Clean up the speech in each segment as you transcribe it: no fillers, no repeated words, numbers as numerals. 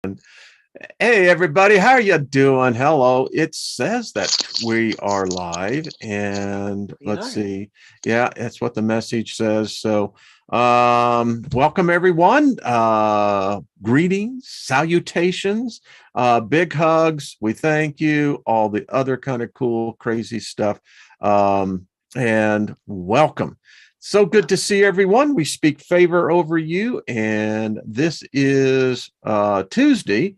Hey everybody, how are you doing? Hello. It says that we are live and We let's are. see. Yeah, that's what the message says. So, welcome everyone. Greetings, salutations, big hugs. We thank you, all the other kind of cool, crazy stuff. And welcome. So good to see everyone. We speak favor over you, and this is Tuesday.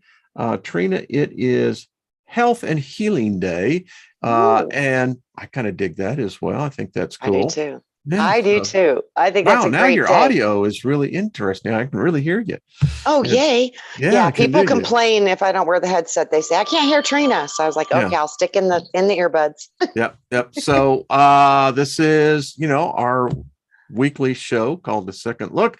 Trina, it is Health and Healing Day. Ooh, And I kind of dig that as well. I think that's I do cool. too. Yeah. I do So, too. I think that's wow, a now great your day. audio is really interesting. I can really hear you. Oh, It's, yay. yeah, Yeah, I can people do you. complain if I don't wear the headset. They say, I can't hear Trina. So I was like, Yeah. okay, I'll stick in the earbuds. Yep. Yep. So this is, our weekly show called The Second Look.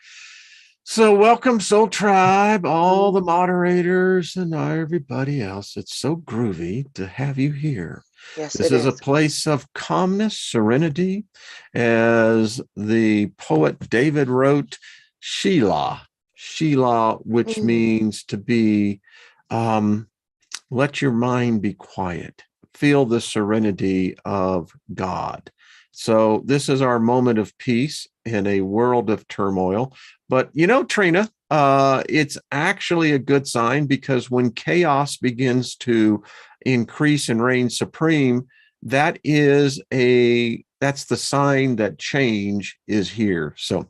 So welcome, Soul Tribe, all the moderators and everybody else. It's so groovy to have you here. Yes, This it is a is. place of calmness, serenity, as the poet David wrote, Sheila, which Mm, means to be, let your mind be quiet, feel the serenity of God. So this is our moment of peace in a world of turmoil. But Trina, it's actually a good sign, because when chaos begins to increase and reign supreme, that's the sign that change is here. So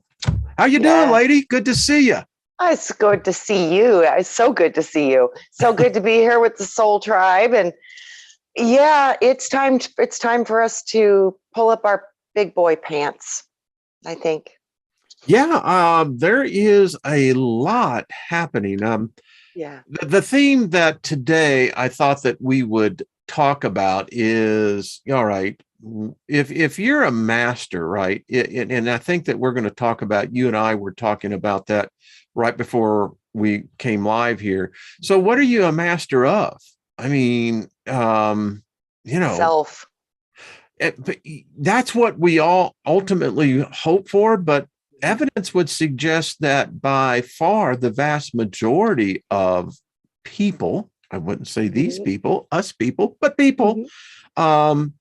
how you doing, yes. lady? Good to see you. It's good to see you. It's so good to see you. So good to be here with the Soul Tribe. And yeah, it's time for us to pull up our big boy pants, I think. Yeah, there is a lot happening. Yeah. The theme that today I thought that we would talk about is, all right, if you're a master, right? And I think that we're going to talk about, you and I were talking about that right before we came live here. So what are you a master of? I mean, you know, Self. but that's what we all ultimately hope for. But evidence would suggest that by far the vast majority of people, I wouldn't say these Mhm. people, us people, but people, Mhm. um,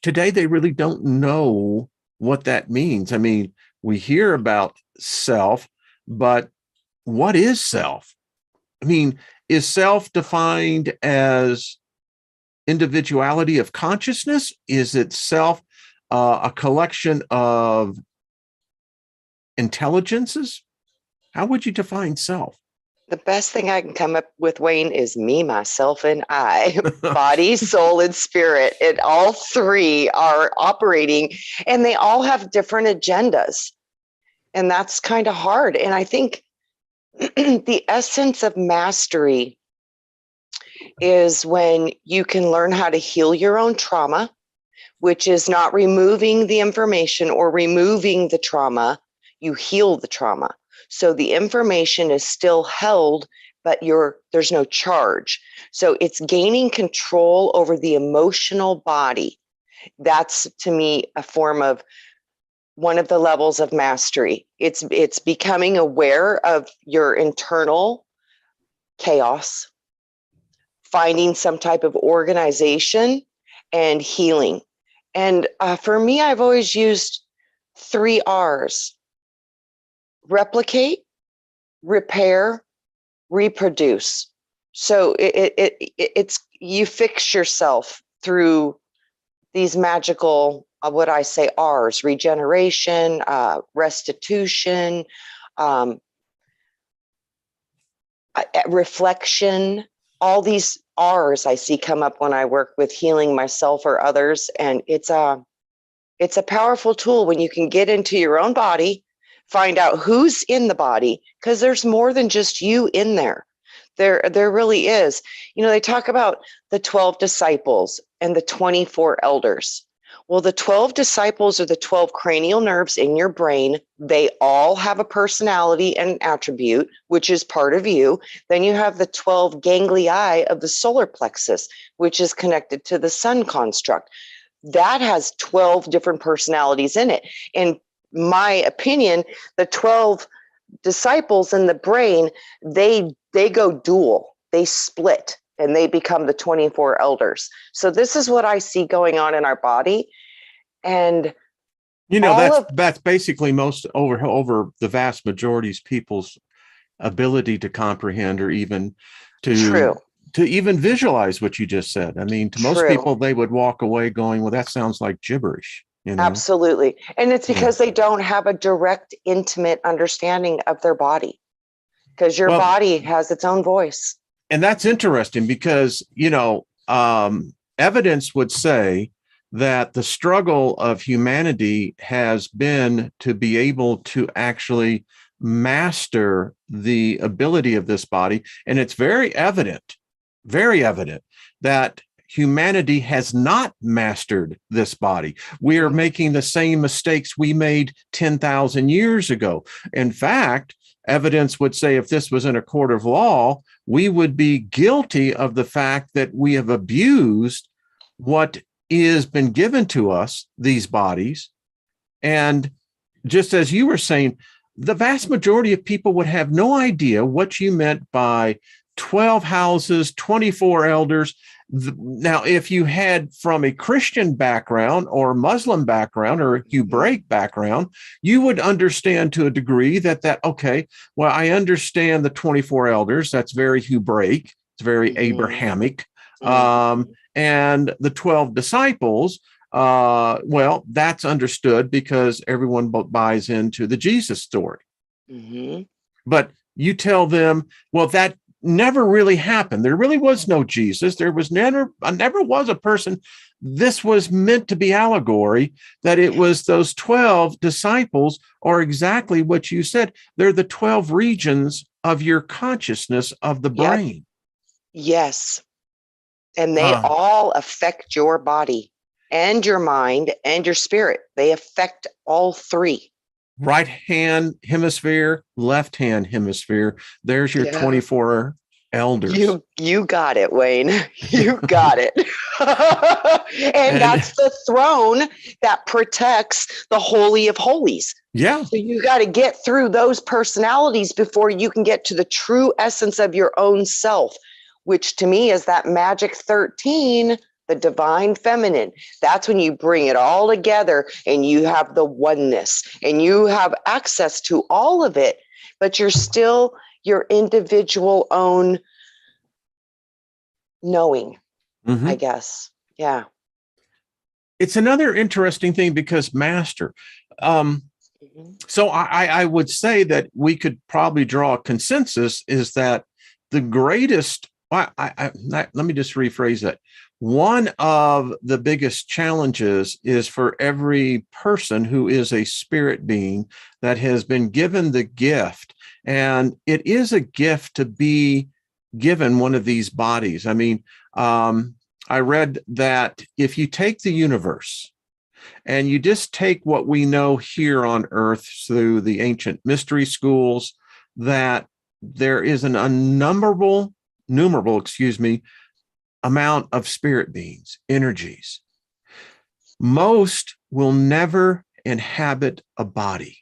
today they really don't know what that means. I mean, we hear about self, but what is self? I mean, is self defined as individuality of consciousness? Is it self a collection of intelligences? How would you define self? The best thing I can come up with, Wayne, is me, myself, and I. Body, soul, and spirit. And all three are operating, and they all have different agendas. And that's kind of hard. And I think the essence of mastery is when you can learn how to heal your own trauma, which is not removing the information or removing the trauma. You heal the trauma. So the information is still held, but there's no charge. So it's gaining control over the emotional body. That's, to me, a form of one of the levels of mastery. It's becoming aware of your internal chaos, finding some type of organization, and healing. And for me, I've always used 3 R's: replicate, repair, reproduce. So it's you fix yourself through these magical, what I say, R's: regeneration, restitution, um, reflection. All these R's I see come up when I work with healing myself or others, and it's a powerful tool when you can get into your own body, find out who's in the body, because there's more than just you in there. There really is. They talk about the 12 disciples and the 24 elders. Well, the 12 disciples are the 12 cranial nerves in your brain. They all have a personality and attribute, which is part of you. Then you have the 12 ganglii of the solar plexus, which is connected to the sun construct. That has 12 different personalities in it. In my opinion, the 12 disciples in the brain, they go dual, they split, and they become the 24 elders. So this is what I see going on in our body. And that's basically most over the vast majority of people's ability to comprehend, or even to even visualize what you just said. I mean, to most people, they would walk away going, well, that sounds like gibberish. Absolutely. And it's because they don't have a direct, intimate understanding of their body, because your body has its own voice. And that's interesting because, evidence would say that the struggle of humanity has been to be able to actually master the ability of this body. And it's very evident that humanity has not mastered this body. We are making the same mistakes we made 10,000 years ago. In fact, evidence would say if this was in a court of law, we would be guilty of the fact that we have abused what is been given to us, these bodies. And just as you were saying, the vast majority of people would have no idea what you meant by 12 houses, 24 elders. Now, if you had from a Christian background or Muslim background or Hebraic background, you would understand to a degree that okay, well, I understand the 24 elders. That's very Hebraic. It's very Abrahamic. And the 12 disciples, well, that's understood because everyone buys into the Jesus story. But you tell them, well, that never really happened. There really was no Jesus. There was never was a person. This was meant to be allegory, that it was those 12 disciples are exactly what you said. They're the 12 regions of your consciousness of the brain. Yes. And they all affect your body and your mind and your spirit. They affect all three. Right hand hemisphere, left hand hemisphere. There's your 24 elders. You got it, Wayne. You got it. and that's the throne that protects the Holy of Holies. Yeah. So you got to get through those personalities before you can get to the true essence of your own self, which to me is that magic 13, the divine feminine. That's when you bring it all together and you have the oneness and you have access to all of it, but you're still your individual own knowing, I guess. Yeah. It's another interesting thing because master. So I would say that we could probably draw a consensus is that the greatest, let me just rephrase that. One of the biggest challenges is for every person who is a spirit being that has been given the gift, and it is a gift to be given one of these bodies. I mean, I read that if you take the universe and you just take what we know here on Earth through the ancient mystery schools, that there is an numerable amount of spirit beings, energies. Most will never inhabit a body.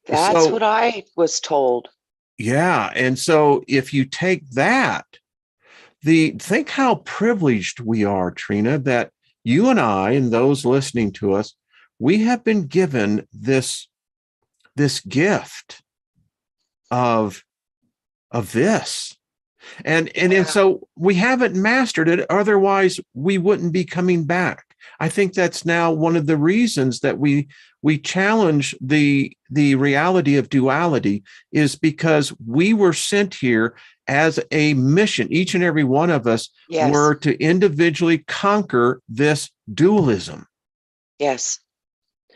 That's what I was told. Yeah. And so if you take that, think how privileged we are, Trina, that you and I and those listening to us, we have been given this gift of this. And so we haven't mastered it. Otherwise, we wouldn't be coming back. I think that's now one of the reasons that we challenge the reality of duality, is because we were sent here as a mission. Each and every one of us were to individually conquer this dualism. Yes.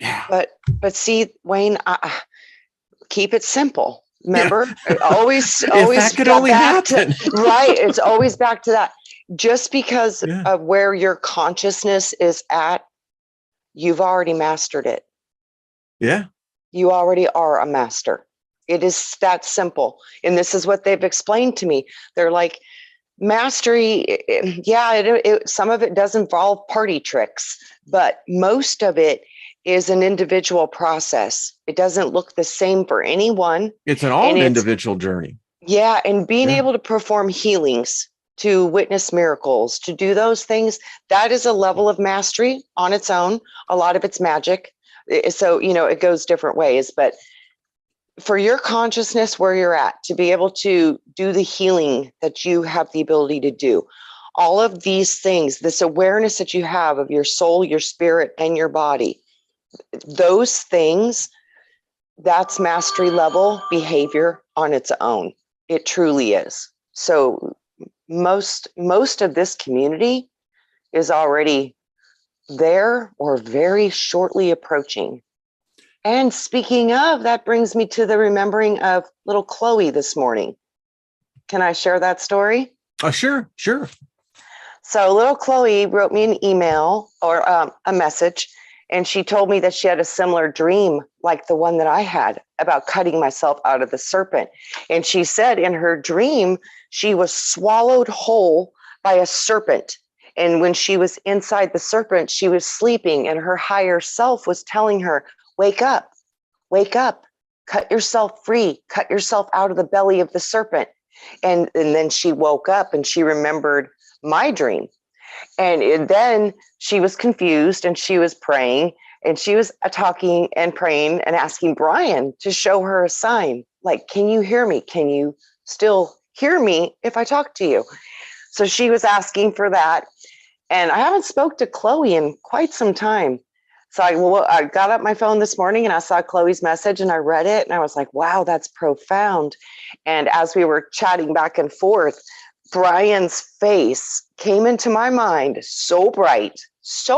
Yeah. But see, Wayne, keep it simple. Remember, always that could only happen. Right. It's always back to that. Just because of where your consciousness is at, you've already mastered it. Yeah. You already are a master. It is that simple. And this is what they've explained to me. They're like, mastery, some of it does involve party tricks, but most of it is an individual process. It doesn't look the same for anyone. It's And an it's, individual journey. yeah, and being Yeah. able to perform healings, to witness miracles, to do those things, that is a level of mastery on its own. A lot of it's magic. So, you know, it goes different ways, but for your consciousness where you're at, to be able to do the healing that you have the ability to do, all of these things, this awareness that you have of your soul, your spirit, and your body, those things, that's mastery level behavior on its own. It truly is. So most of this community is already there or very shortly approaching. And speaking of, that brings me to the remembering of little Chloe this morning. Can I share that story? Oh, sure. So little Chloe wrote me an email or a message, and she told me that she had a similar dream like the one that I had about cutting myself out of the serpent. And she said in her dream, she was swallowed whole by a serpent. And when she was inside the serpent, she was sleeping, and her higher self was telling her, wake up, cut yourself free, cut yourself out of the belly of the serpent. And then she woke up and she remembered my dream. And then she was confused and she was praying and she was talking and praying and asking Brian to show her a sign. Like, can you hear me? Can you still hear me if I talk to you? So she was asking for that. And I haven't spoke to Chloe in quite some time. So I got up my phone this morning and I saw Chloe's message and I read it and I was like, wow, that's profound. And as we were chatting back and forth, Brian's face came into my mind so bright.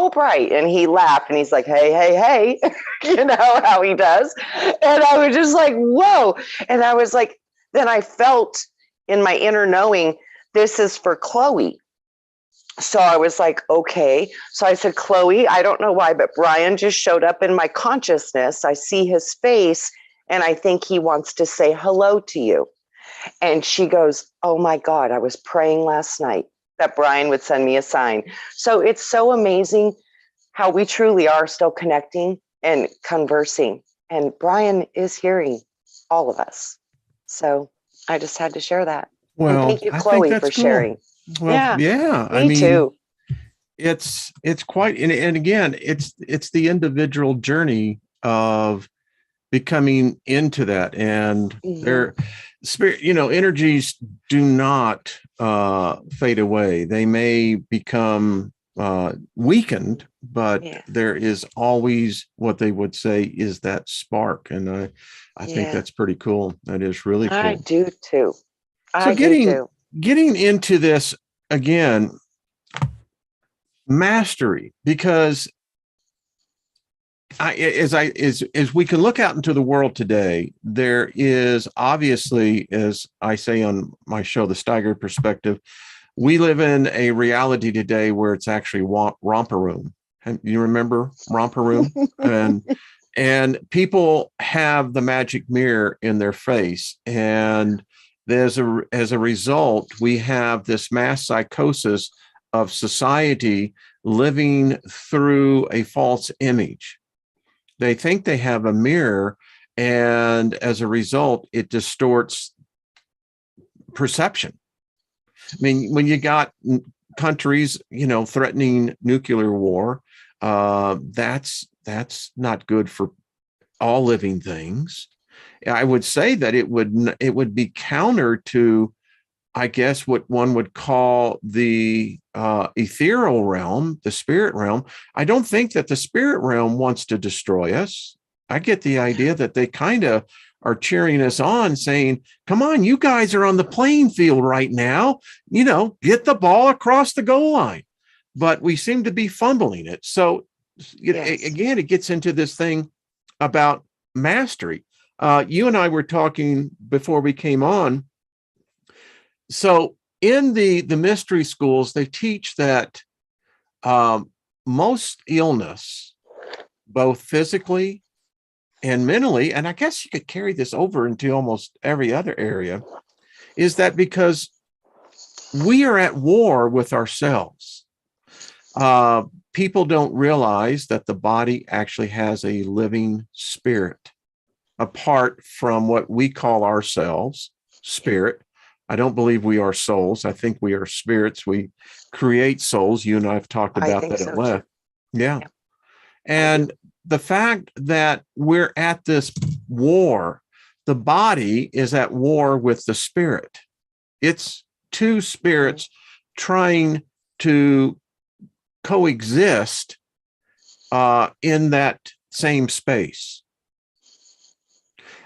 And he laughed and he's like, hey, you know how he does. And I was just like, whoa. And I was like, then I felt in my inner knowing, this is for Chloe. So I was like, okay. So I said, Chloe, I don't know why, but Brian just showed up in my consciousness. I see his face and I think he wants to say hello to you. And she goes, oh my God, I was praying last night that Brian would send me a sign. So it's so amazing how we truly are still connecting and conversing. And Brian is hearing all of us. So I just had to share that. And Well, thank you, I think Chloe, that's for cool. sharing. Well, Yeah, yeah. I me mean, too. it's quite, and again, it's the individual journey of becoming into that, and Mhm. their spirit, energies do not fade away. They may become weakened, but Yeah, there is always what they would say is that spark, and I think yeah, that's pretty cool. That is really I cool. do too. So I do too. getting into this again, mastery, because as we can look out into the world today, there is obviously, as I say on my show, the Steiger Perspective, we live in a reality today where it's actually Romper Room. And you remember Romper Room? And people have the magic mirror in their face, and as a result, we have this mass psychosis of society living through a false image. They think they have a mirror, and as a result, it distorts perception. I mean, when you got countries, threatening nuclear war, that's not good for all living things. I would say that it would be counter to, I guess, what one would call the ethereal realm, the spirit realm. I don't think that the spirit realm wants to destroy us. I get the idea that they kind of are cheering us on, saying, come on, you guys are on the playing field right now, get the ball across the goal line. But we seem to be fumbling it. So Yes. again, it gets into this thing about mastery. You and I were talking before we came on. So in the mystery schools, they teach that most illness, both physically and mentally, and I guess you could carry this over into almost every other area, is that because we are at war with ourselves. people don't realize that the body actually has a living spirit apart from what we call ourselves spirit. I don't believe we are souls. I think we are spirits. We create souls. You and I have talked I about think that at so length. too. Yeah. Yeah, And the fact that we're at this war, the body is at war with the spirit. It's two spirits trying to coexist in that same space.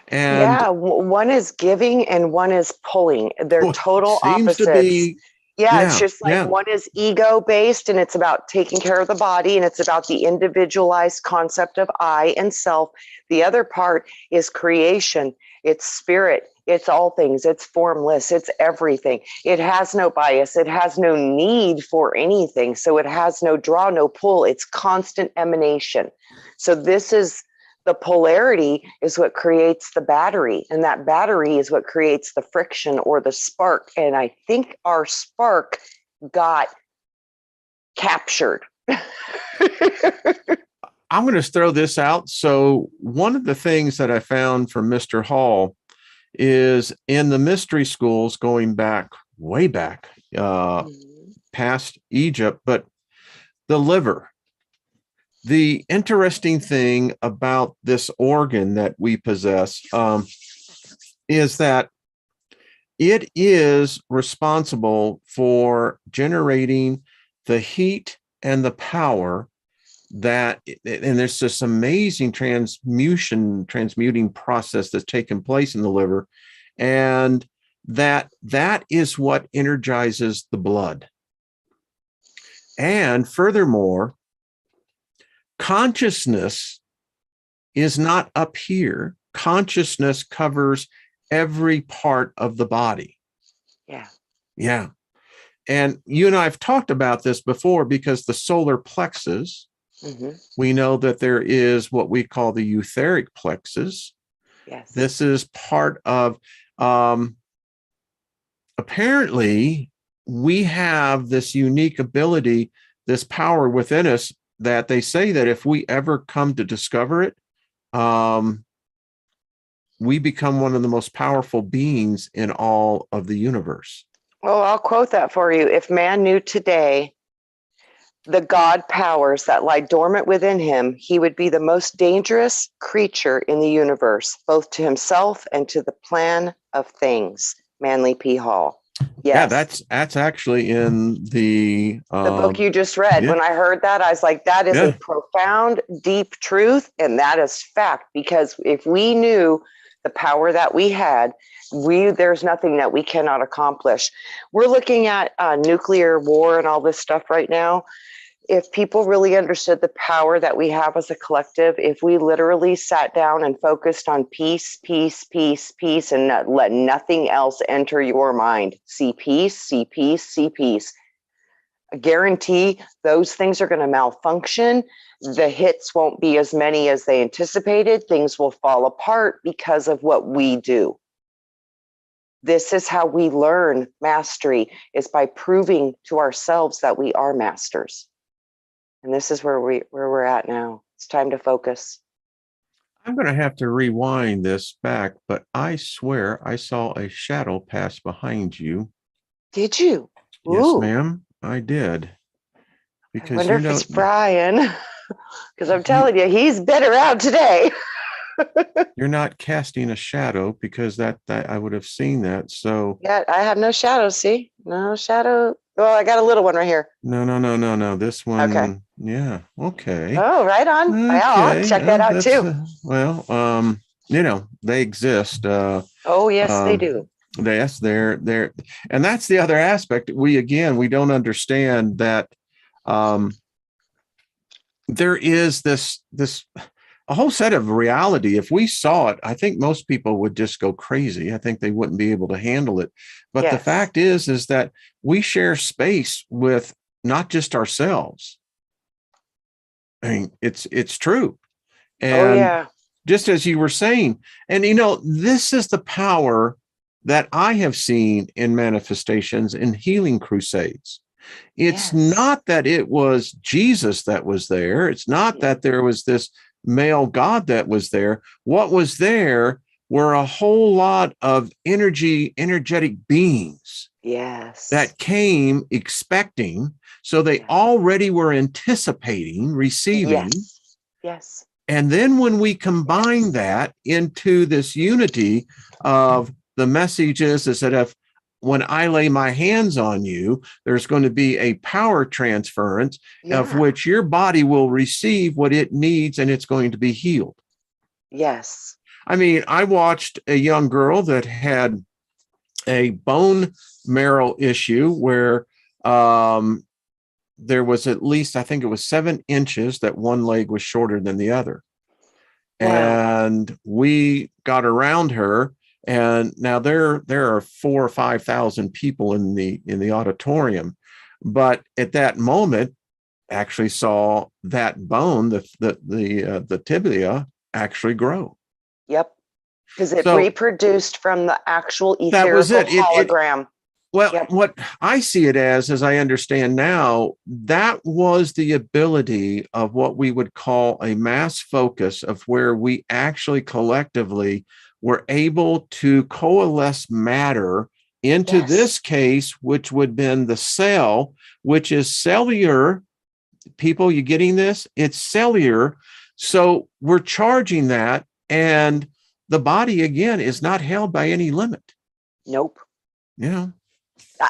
And yeah, one is giving and one is pulling. They're total seems to opposites. be, Yeah, it's yeah, just like yeah. one is ego based and it's about taking care of the body and it's about the individualized concept of I and self. The other part is creation, it's spirit, it's all things, it's formless, it's everything. It has no bias, it has no need for anything. So it has no draw, no pull, it's constant emanation. So this is the polarity is what creates the battery, and that battery is what creates the friction or the spark. And I think our spark got captured. I'm going to throw this out. So one of the things that I found from Mr. Hall is in the mystery schools going back, way back, past Egypt, but the liver. The interesting thing about this organ that we possess is that it is responsible for generating the heat and the power that, and there's this amazing transmuting process that's taken place in the liver, and that is what energizes the blood. And furthermore, consciousness is not up here. Consciousness covers every part of the body. Yeah. Yeah. And you and I have talked about this before because the solar plexus, we know that there is what we call the etheric plexus. Yes. This is part of, apparently, we have this unique ability, this power within us that they say that if we ever come to discover it, we become one of the most powerful beings in all of the universe. Well, I'll quote that for you. If man knew today the God powers that lie dormant within him, he would be the most dangerous creature in the universe, both to himself and to the plan of things. Manly P. Hall. Yes. Yeah, that's actually in the book you just read. Yeah. When I heard that, I was like, that is a profound, deep truth. And that is fact, because if we knew the power that we had, there's nothing that we cannot accomplish. We're looking at nuclear war and all this stuff right now. If people really understood the power that we have as a collective, if we literally sat down and focused on peace, peace, peace, peace, and let nothing else enter your mind, see peace, see peace, see peace. I guarantee those things are going to malfunction. The hits won't be as many as they anticipated. Things will fall apart because of what we do. This is how we learn mastery, is by proving to ourselves that we are masters. And this is where we're at now. It's time to focus. I'm going to have to rewind this back, but I swear I saw a shadow pass behind you. Did you? Yes, ma'am, I did. Because I wonder if it's Brian, because I'm telling you, he's been around today. You're not casting a shadow, because that I would have seen that. So yeah, I have no shadow. See, no shadow. Well, I got a little one right here. No. This one. Okay. Yeah. Okay. Oh, right on. Okay. Yeah, I'll check that out too. They exist. Oh, yes, they do. Yes, they're, and that's the other aspect. We don't understand that there is this a whole set of reality. If we saw it, I think most people would just go crazy. I think they wouldn't be able to handle it. But the fact is that we share space with not just ourselves. I mean, it's true. And just as you were saying, and this is the power that I have seen in manifestations in healing crusades. It's Yes. not that it was Jesus that was there. It's not that there was this male God that was there. What was there were a whole lot of energetic beings Yes. that came expecting. So they Yes. already were anticipating receiving. Yes. Yes. And then when we combine that into this unity of the messages is that if when I lay my hands on you, there's going to be a power transference of Yeah. which your body will receive what it needs and it's going to be healed. Yes. I mean, I watched a young girl that had a bone marrow issue where there was at least, I think it was 7 inches that one leg was shorter than the other. Wow. And we got around her, and now there are 4 or 5,000 people in the auditorium, but at that moment actually saw that bone, the tibia, actually grow. Yep. Because it So reproduced from the actual that was etherical it. hologram. Well, Yep. what I see it as I understand now, that was the ability of what we would call a mass focus of where we actually collectively were able to coalesce matter into Yes. this case, which would have been the cell, which is cellular. People, you getting this? It's cellular. So we're charging that, and the body, again, is not held by any limit. Nope. Yeah.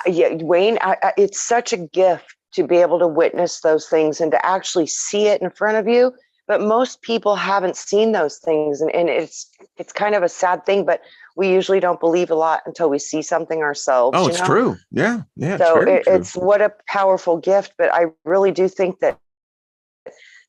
Yeah, Wayne, it's such a gift to be able to witness those things and to actually see it in front of you. But most people haven't seen those things, and it's kind of a sad thing. But we usually don't believe a lot until we see something ourselves. Oh, You it's know, true. Yeah. Yeah. It's so very true. it's what a powerful gift. But I really do think that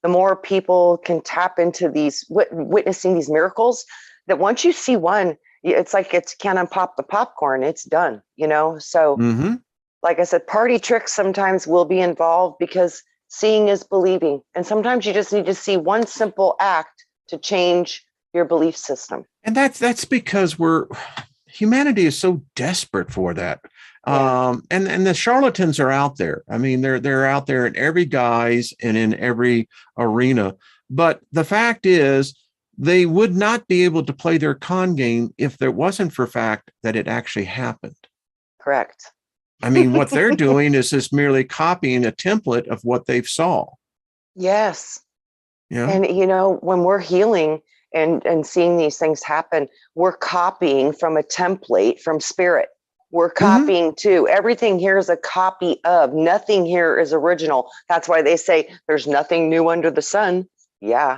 the more people can tap into these witnessing these miracles, that once you see one, it's like it's can't unpop the popcorn. It's done. You know, so. Mm-hmm. Like I said, party tricks sometimes will be involved because seeing is believing. And sometimes you just need to see one simple act to change your belief system. And that's because humanity is so desperate for that. Yeah, And the charlatans are out there. I mean, they're out there in every guise and in every arena. But the fact is, they would not be able to play their con game if there wasn't for fact that it actually happened. correct. I mean, what they're doing is just merely copying a template of what they've saw. Yes. You know? And, when we're healing and seeing these things happen, we're copying from a template from spirit. We're Mm-hmm. copying too. Everything here is a copy of. Nothing here is original. That's why they say there's nothing new under the sun. Yeah.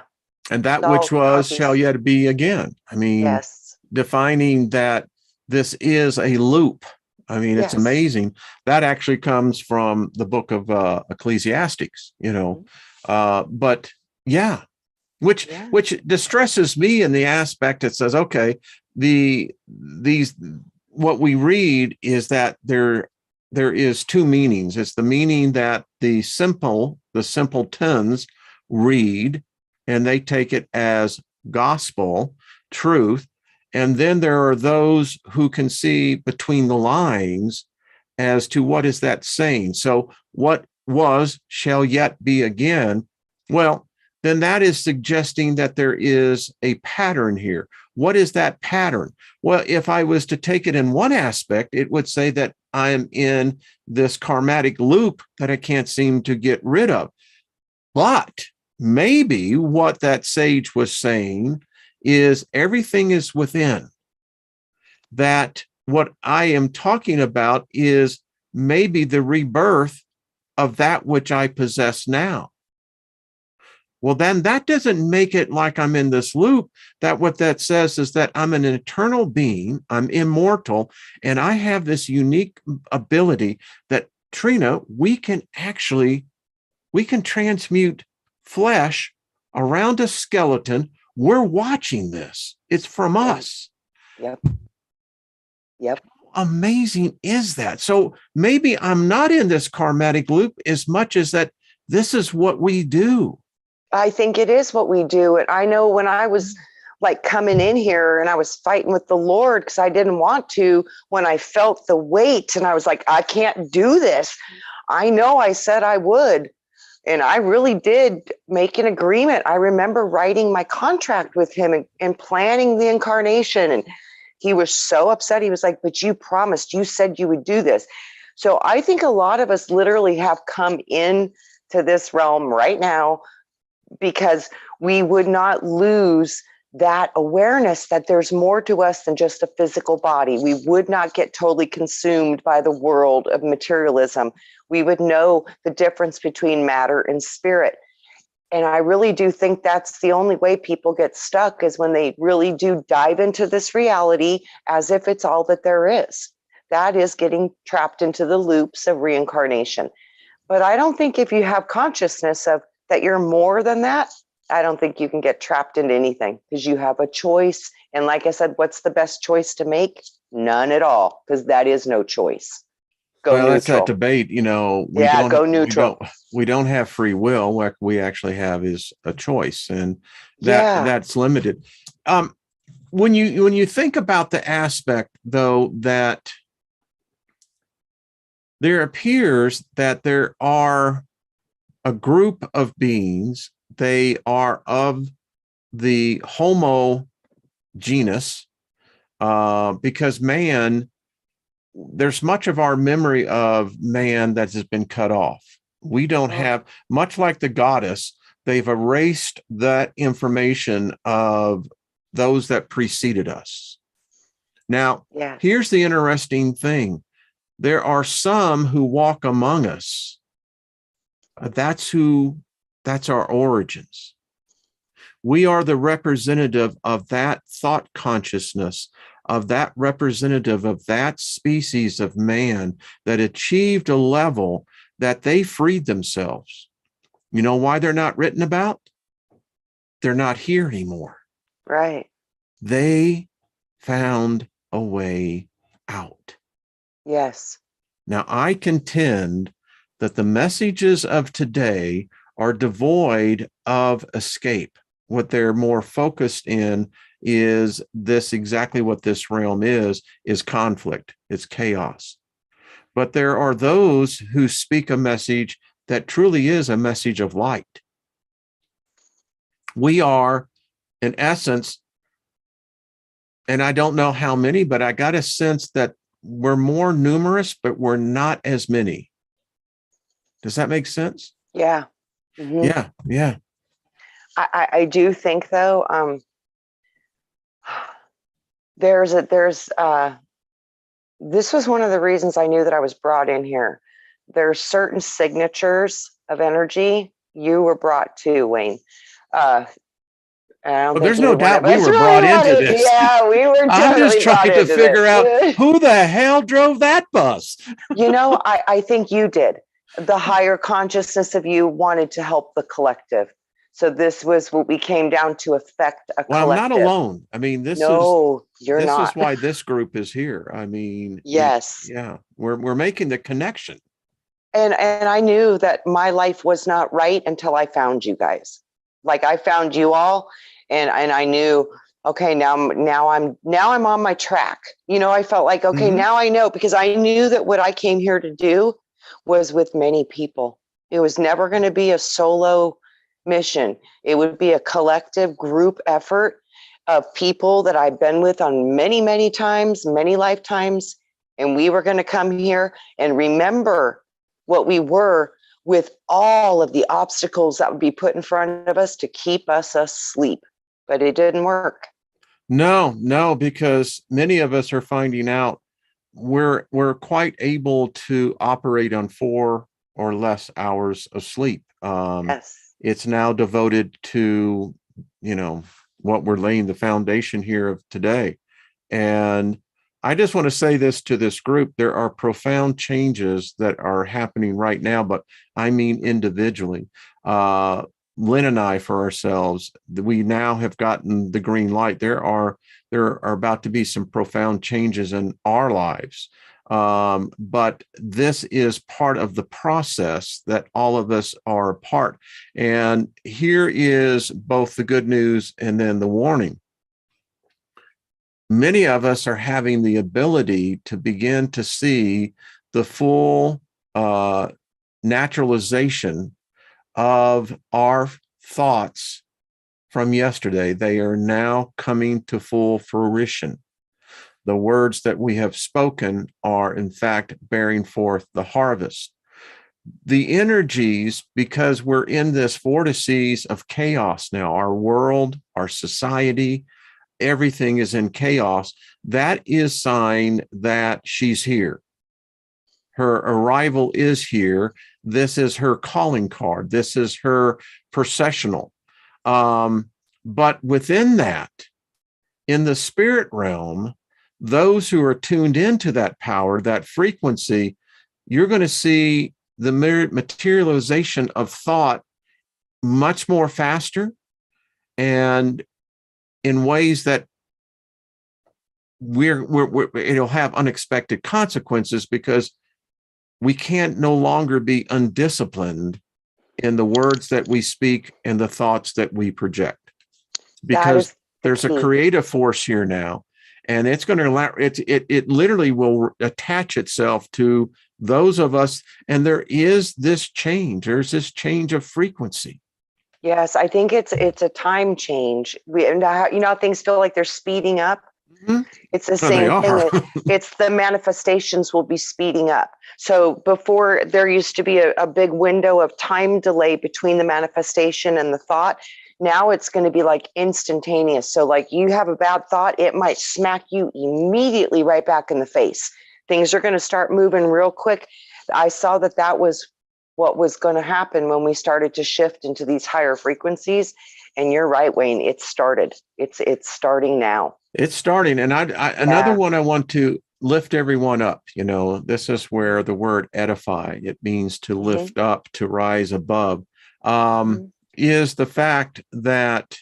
And that It's all which was shall copies. yet be again. I mean, Yes. defining that this is a loop. I mean, it's Yes. amazing. That actually comes from the book of Ecclesiastics, but yeah, which Yeah. distresses me in the aspect that says, okay, these what we read is that there is two meanings. It's the meaning that the simpletons read, and they take it as gospel truth. And then there are those who can see between the lines as to what is that saying. So what was shall yet be again. Well, then that is suggesting that there is a pattern here. What is that pattern? Well, if I was to take it in one aspect, it would say that I'm in this karmatic loop that I can't seem to get rid of. But maybe what that sage was saying is everything is within. That what I am talking about is maybe the rebirth of that which I possess now. Well, then that doesn't make it like I'm in this loop. That what that says is that I'm an eternal being, I'm immortal, and I have this unique ability that, Trina, we can transmute flesh around a skeleton. We're watching this. It's from us. Yep. Yep. How amazing is that? So maybe I'm not in this karmatic loop as much as that this is what we do. I think it is what we do. And I know when I was like coming in here and I was fighting with the Lord because I didn't want to, when I felt the weight and I was like, I can't do this. I know I said I would. And I really did make an agreement. I remember writing my contract with him and planning the incarnation. And he was so upset. He was like, but you promised, you said you would do this. So I think a lot of us literally have come in to this realm right now because we would not lose that awareness that there's more to us than just a physical body. We would not get totally consumed by the world of materialism. We would know the difference between matter and spirit. And I really do think that's the only way people get stuck, is when they really do dive into this reality as if it's all that there is. That is getting trapped into the loops of reincarnation. But I don't think if you have consciousness of that you're more than that, I don't think you can get trapped into anything, because you have a choice. And like I said, what's the best choice to make? None at all, because that is no choice. Go Well, that's that neutral. debate. Go neutral. We don't have free will. What we actually have is a choice, and Yeah. that's limited. When you think about the aspect, though, that there appears that there are a group of beings, they are of the Homo Genus, because man, there's much of our memory of man that has been cut off. We don't have, much like the goddess, they've erased that information of those that preceded us. Now, here's the interesting thing. There are some who walk among us. That's our origins. We are the representative of that thought consciousness, of that representative of that species of man that achieved a level that they freed themselves. You know why they're not written about? They're not here anymore. Right. They found a way out. Yes. Now, I contend that the messages of today are devoid of escape. What they're more focused in is this, exactly what this realm is conflict, it's chaos. But there are those who speak a message that truly is a message of light. We are, in essence, and I don't know how many, but I got a sense that we're more numerous, but we're not as many. Does that make sense? Yeah. Mm-hmm. Yeah. I do think, though, this was one of the reasons I knew that I was brought in here. There's certain signatures of energy you were brought to, Wayne. There's no doubt we were brought into this. Yeah, we were. I'm just trying to figure out who the hell drove that bus. I think you did. The higher consciousness of you wanted to help the collective. So this was what we came down to, affect a collective. Well, I'm not alone. I mean, you're not. This is why this group is here. I mean, yes. We're making the connection. And I knew that my life was not right until I found you guys. Like, I found you all, and I knew, okay, now I'm on my track. I felt like, okay, now I know, because I knew that what I came here to do was with many people. It was never going to be a solo mission. It would be a collective group effort of people that I've been with on many, many times, many lifetimes. And we were going to come here and remember what we were, with all of the obstacles that would be put in front of us to keep us asleep. But it didn't work. No, because many of us are finding out we're quite able to operate on 4 or less hours of sleep. Yes. It's now devoted to, what we're laying the foundation here of today. And I just want to say this to this group. There are profound changes that are happening right now, but I mean individually. Lynn and I, for ourselves, we now have gotten the green light. There are about to be some profound changes in our lives. But this is part of the process that all of us are a part. And here is both the good news and then the warning. Many of us are having the ability to begin to see the full naturalization of our thoughts from yesterday. They are now coming to full fruition. The words that we have spoken are, in fact, bearing forth the harvest. The energies, because we're in this vortices of chaos now, our world, our society, everything is in chaos. That is sign that she's here. Her arrival is here. This is her calling card. This is her processional. But within that, in the spirit realm, those who are tuned into that power, that frequency, you're going to see the materialization of thought much more faster and in ways that it'll have unexpected consequences, because we can't no longer be undisciplined in the words that we speak and the thoughts that we project, because there's a creative force here now, and it's going to allow it literally will attach itself to those of us. And there is this change. There's this change of frequency. Yes, I think it's a time change. How things feel like they're speeding up. Mm-hmm. It's the same thing. It's the manifestations will be speeding up. So before, there used to be a big window of time delay between the manifestation and the thought. Now it's going to be like instantaneous. So like you have a bad thought, it might smack you immediately right back in the face. Things are going to start moving real quick. I saw that was what was going to happen when we started to shift into these higher frequencies. And you're right, Wayne, it started. It's starting now. It's starting. And another one I want to lift everyone up. This is where the word edify, it means to lift up, to rise above, is the fact that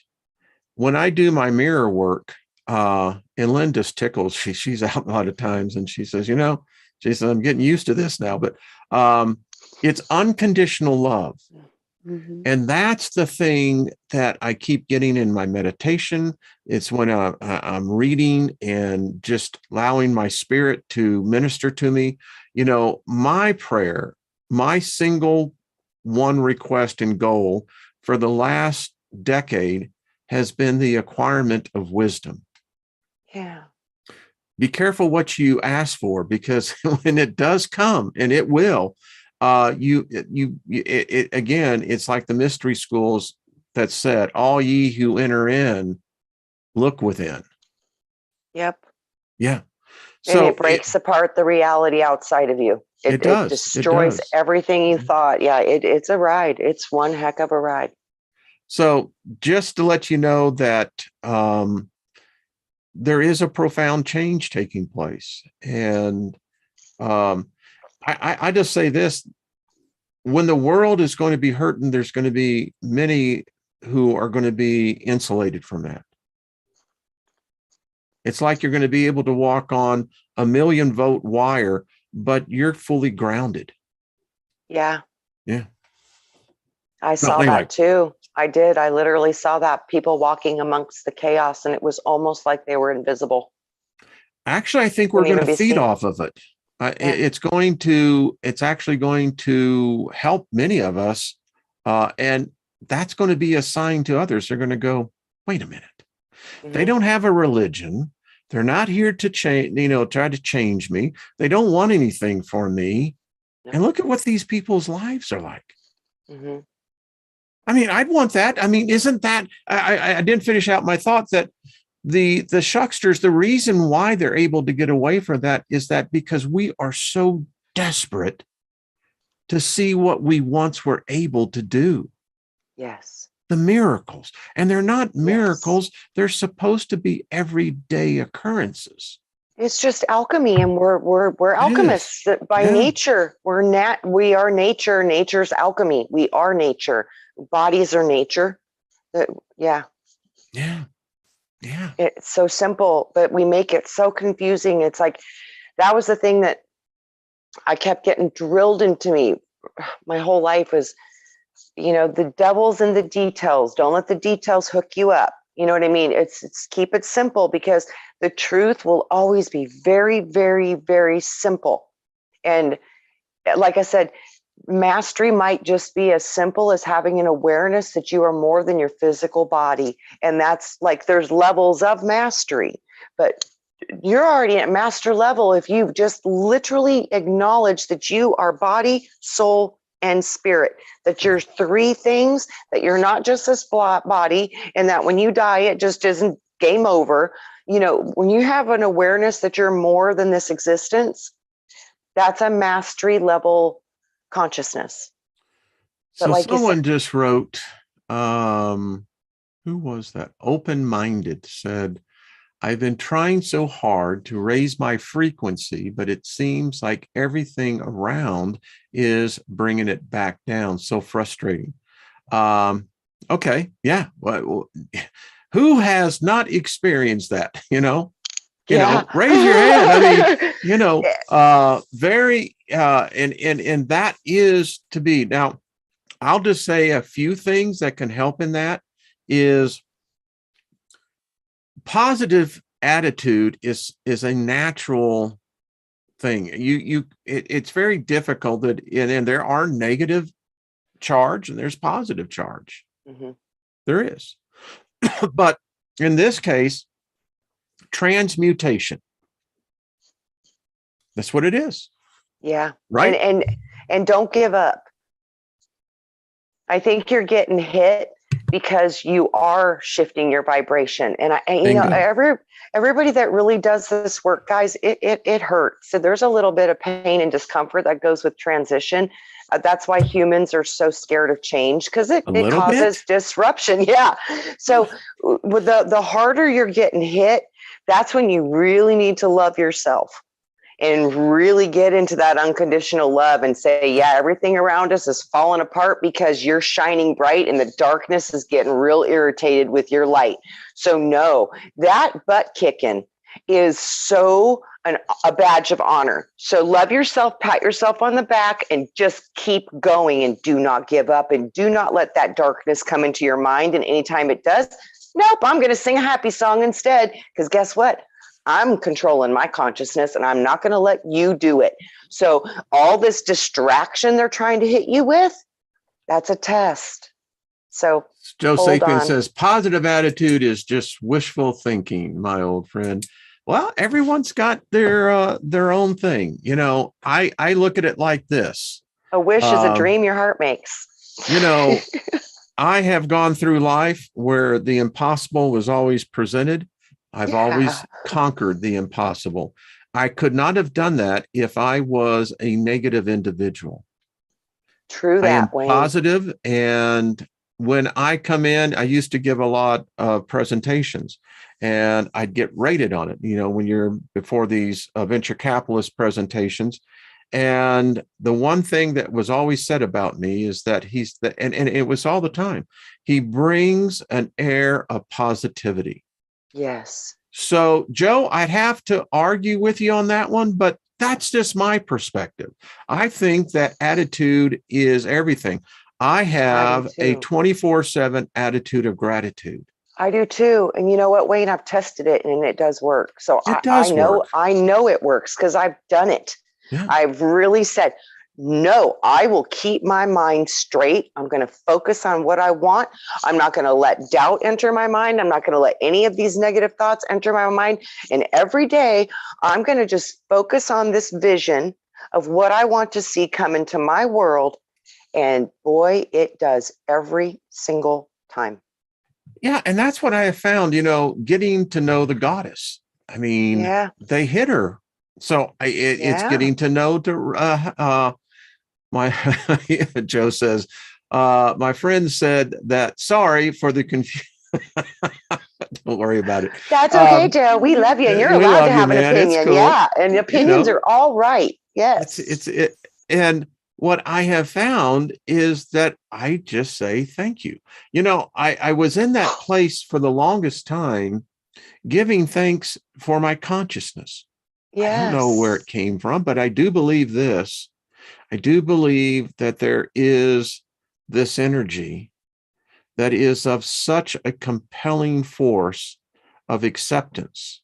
when I do my mirror work, and Lynn just tickles, she's out a lot of times, and she says, she says, I'm getting used to this now, but it's unconditional love. Mm-hmm. And that's the thing that I keep getting in my meditation. It's when I'm reading and just allowing my spirit to minister to me. My prayer, my single one request and goal for the last decade has been the acquirement of wisdom. Yeah. Be careful what you ask for, because when it does come, and it will, again, it's like the mystery schools that said, all ye who enter in, look within. Yep. Yeah. So and it breaks apart the reality outside of you. It does. It destroys everything you thought. Yeah, it's a ride. It's one heck of a ride. So just to let you know that there is a profound change taking place. And I just say this: when the world is going to be hurting, there's going to be many who are going to be insulated from that. It's like you're going to be able to walk on a 1,000,000-volt wire, but you're fully grounded. Yeah. Yeah. I saw that too. I did. I literally saw that, people walking amongst the chaos, and it was almost like they were invisible. Actually, I think we're going to feed off of it. It's actually going to help many of us. And that's going to be a sign to others. They're going to go, wait a minute. Mm-hmm. They don't have a religion. They're not here to change, try to change me. They don't want anything for me. No. And look at what these people's lives are like. Mm-hmm. I mean, I'd want that. I mean, isn't that, I didn't finish out my thought that the shucksters, the reason why they're able to get away from that is that because we are so desperate to see what we once were able to do. Yes. The miracles. And they're not miracles. Yes. They're supposed to be everyday occurrences. It's just alchemy, and we're alchemists by nature. We are nature. Nature's alchemy. We are nature. Bodies are nature. Yeah. It's so simple, but we make it so confusing. It's like, that was the thing that I kept getting drilled into me my whole life was, the devil's in the details. Don't let the details hook you up. You know what I mean? It's keep it simple, because the truth will always be very, very, very simple. And like I said, mastery might just be as simple as having an awareness that you are more than your physical body. And that's like, there's levels of mastery, but you're already at master level if you've just literally acknowledged that you are body, soul, and spirit, that you're three things, that you're not just this body, and that when you die, it just isn't game over. You know, when you have an awareness that you're more than this existence, that's a mastery level consciousness. But So like you said, someone just wrote, who was that? Open-minded said, I've been trying so hard to raise my frequency, but it seems like everything around is bringing it back down. So frustrating. Okay. Yeah. Well, who has not experienced that? yeah. Raise your hand. I mean, very, and that is to be. Now, I'll just say a few things that can help in that is positive attitude is a natural thing. It's very difficult that, and there are negative charge and there's positive charge. Mm-hmm. There is. But in this case, transmutation. That's what it is. Yeah. Right. And don't give up. I think you're getting hit because you are shifting your vibration. And everybody that really does this work, guys, it hurts. So there's a little bit of pain and discomfort that goes with transition. That's why humans are so scared of change, because it causes disruption. Yeah. So with the harder you're getting hit, that's when you really need to love yourself and really get into that unconditional love and say, yeah, everything around us is falling apart because you're shining bright and the darkness is getting real irritated with your light. So no, that butt kicking is so a badge of honor. So love yourself, pat yourself on the back, and just keep going and do not give up, and do not let that darkness come into your mind. And anytime it does, nope, I'm going to sing a happy song instead, because guess what? I'm controlling my consciousness and I'm not going to let you do it. So all this distraction they're trying to hit you with, that's a test. So Joe Sapien says positive attitude is just wishful thinking, my old friend. Well, everyone's got their own thing. I look at it like this. A wish is a dream your heart makes. I have gone through life where the impossible was always presented. I've always conquered the impossible. I could not have done that if I was a negative individual. True that, I am Wayne. positive, and when I come in, I used to give a lot of presentations, and I'd get rated on it. When you're before these venture capitalist presentations, and the one thing that was always said about me is that and it was all the time, he brings an air of positivity. Yes. So, Joe, I'd have to argue with you on that one, but that's just my perspective. I think that attitude is everything. I have a 24/7 attitude of gratitude. I do too. And you know what, Wayne? I've tested it and it does work. So I know it works because I've done it. Yeah. I've really said, no, I will keep my mind straight. I'm going to focus on what I want. I'm not going to let doubt enter my mind. I'm not going to let any of these negative thoughts enter my mind. And every day, I'm going to just focus on this vision of what I want to see come into my world. And boy, it does every single time. Yeah. And that's what I have found, getting to know the goddess. I mean, they hit her. So it's getting to know my Joe says, my friend said that, sorry for the confusion. Don't worry about it. That's okay, Joe. We love you, and you're allowed to have an opinion. Cool. Yeah, and opinions are all right. Yes, it's and what I have found is that I just say thank you. I was in that place for the longest time, giving thanks for my consciousness. Yes. I don't know where it came from, but I do believe this. I do believe that there is this energy that is of such a compelling force of acceptance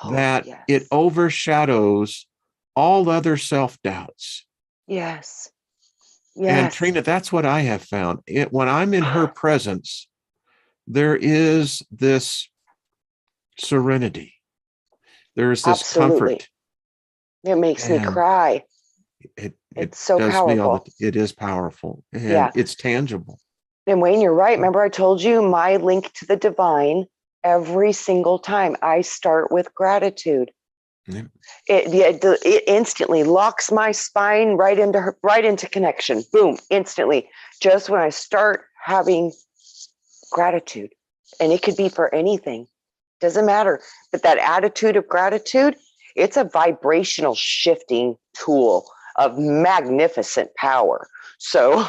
that it overshadows all other self-doubts. Yes. And Yes. Trina, that's what I have found. When I'm in her presence, there is this serenity. There's this Absolutely. comfort. It makes me And cry. it It's so does me all powerful. that. It is powerful and Yeah. it's tangible. And Wayne, you're right. Remember, I told you my link to the divine every single time I start with gratitude. Yeah. It instantly locks my spine right into connection. Boom, instantly. Just when I start having gratitude, and it could be for anything, doesn't matter. But that attitude of gratitude, it's a vibrational shifting tool of magnificent power. So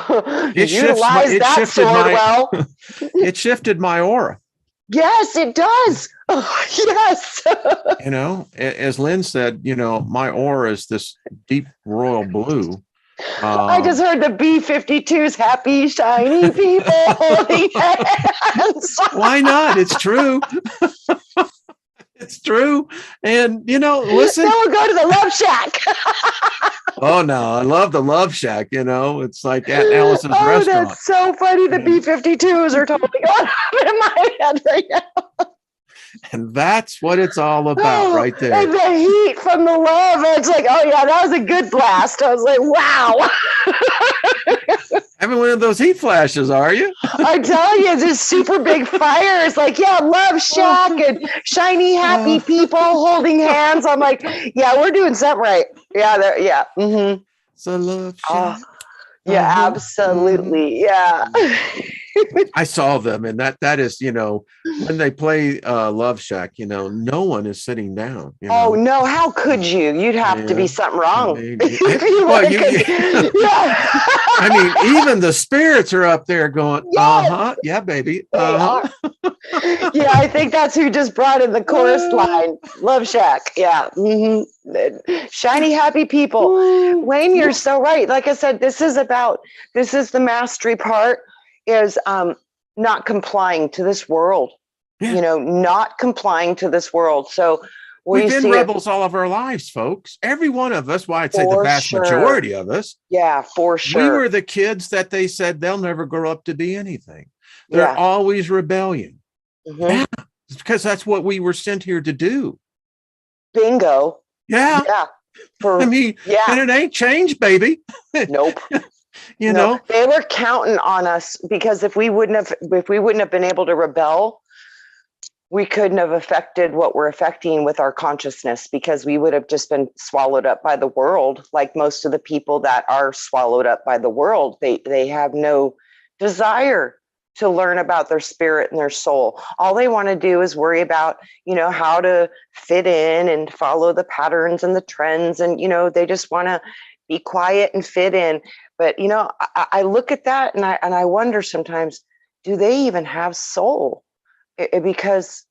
utilize It that shifted sword my well. it shifted my aura. Yes, it does. Oh, yes. As Lynn said, my aura is this deep royal blue. I just heard the B-52's happy, shiny people holding hands. Why not? It's true. It's true. And listen. Then we'll go to the Love Shack. Oh no, I love the Love Shack. It's like at Alice's restaurant. That's so funny. The B-52s are totally going on in my head right now. And that's what it's all about right there. And the heat from the love. It's like, oh yeah, that was a good blast. I was like, wow. Having one of those heat flashes, are you? I tell you, this super big fire. It's like, yeah, Love Shack and shiny, happy people holding hands. I'm like, yeah, we're doing something right. Yeah, yeah. Mm-hmm. So Love Shack. Yeah, absolutely. Yeah. I saw them, and that is, when they play Love Shack, no one is sitting down. Oh no, how could you? You'd have to be something wrong. I mean, even the spirits are up there going, yes. Yeah, baby. Yeah, I think that's who just brought in the chorus line. Love Shack. Yeah. Mm-hmm. Shiny, happy people. Wayne, you're so right. Like I said, this is the mastery part is not complying to this world. Yeah. Not complying to this world. So we've been rebels all of our lives, folks. Every one of us. Why I'd say the vast majority of us. Yeah, for sure. We were the kids that they said they'll never grow up to be anything. They're always rebellion. Mm-hmm. Yeah, because that's what we were sent here to do. Bingo. Yeah. Yeah. And it ain't changed, baby. Nope. You know, they were counting on us because if we wouldn't have been able to rebel, we couldn't have affected what we're affecting with our consciousness because we would have just been swallowed up by the world. Like most of the people that are swallowed up by the world, they have no desire to learn about their spirit and their soul. All they want to do is worry about, how to fit in and follow the patterns and the trends. And, they just want to be quiet and fit in. But, I look at that and I wonder sometimes, do they even have soul? Because,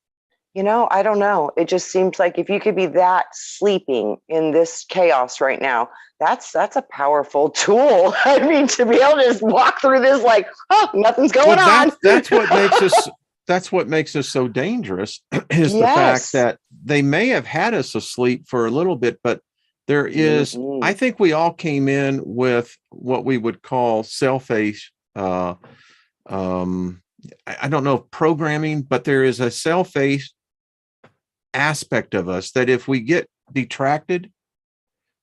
I don't know. It just seems like if you could be that sleeping in this chaos right now, that's a powerful tool. I mean, to be able to just walk through this like, nothing's going on. That's what makes us so dangerous is the fact that they may have had us asleep for a little bit, but there is, I think we all came in with what we would call self-face, I don't know if programming, but there is a self-face aspect of us that if we get detracted,